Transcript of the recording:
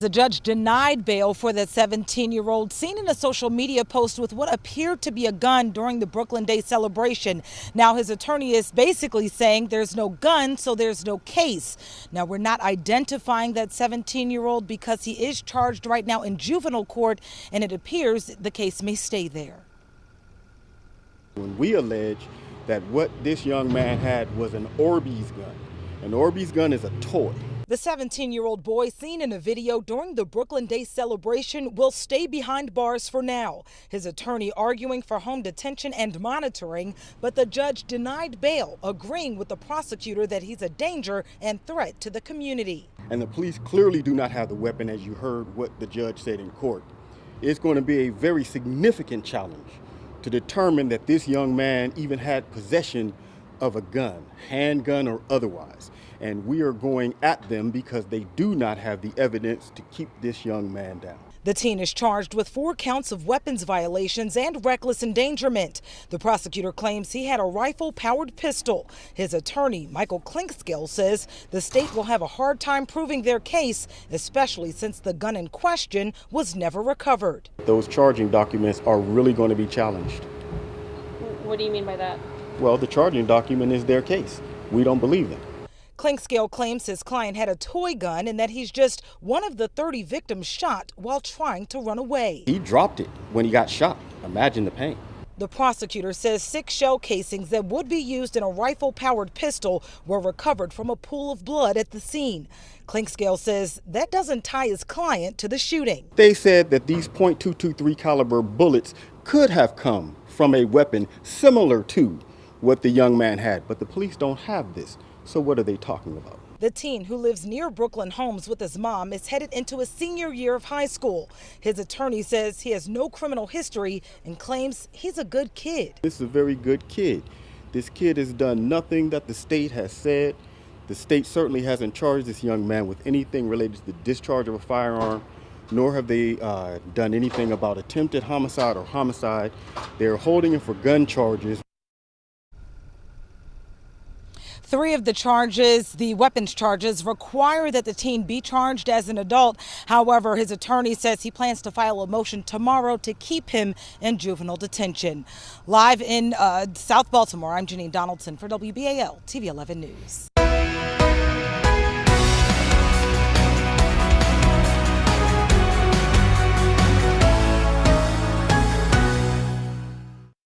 The judge denied bail for the 17-year-old seen in a social media post with what appeared to be a gun during the Brooklyn Day celebration. Now his attorney is basically saying there's no gun, so there's no case. Now we're not identifying that 17-year-old because he is charged right now in juvenile court, and it appears the case may stay there. When we allege that what this young man had was an Orbeez gun. An Orbeez gun is a toy. The 17-year-old boy seen in a video during the Brooklyn Day celebration will stay behind bars for now. His attorney arguing for home detention and monitoring, but the judge denied bail, agreeing with the prosecutor that he's a danger and threat to the community. And the police clearly do not have the weapon, as you heard what the judge said in court. It's going to be a very significant challenge to determine that this young man even had possession of a gun, handgun or otherwise. And we are going at them because they do not have the evidence to keep this young man down. The teen is charged with 4 counts of weapons violations and reckless endangerment. The prosecutor claims he had a rifle-powered pistol. His attorney, Michael Clinkscale, says the state will have a hard time proving their case, especially since the gun in question was never recovered. Those charging documents are really going to be challenged. What do you mean by that? Well, the charging document is their case. We don't believe them. Clinkscale claims his client had a toy gun and that he's just one of the 30 victims shot while trying to run away. He dropped it when he got shot. Imagine the pain. The prosecutor says 6 shell casings that would be used in a rifle-powered pistol were recovered from a pool of blood at the scene. Clinkscale says that doesn't tie his client to the shooting. They said that these .223 caliber bullets could have come from a weapon similar to what the young man had, but the police don't have this. So what are they talking about? The teen, who lives near Brooklyn Homes with his mom, is headed into his senior year of high school. His attorney says he has no criminal history and claims he's a good kid. This is a very good kid. This kid has done nothing that the state has said. The state certainly hasn't charged this young man with anything related to the discharge of a firearm, nor have they done anything about attempted homicide or homicide. They're holding him for gun charges. 3 of the charges, the weapons charges, require that the teen be charged as an adult. However, his attorney says he plans to file a motion tomorrow to keep him in juvenile detention. Live in South Baltimore, I'm Janine Donaldson for WBAL TV 11 News.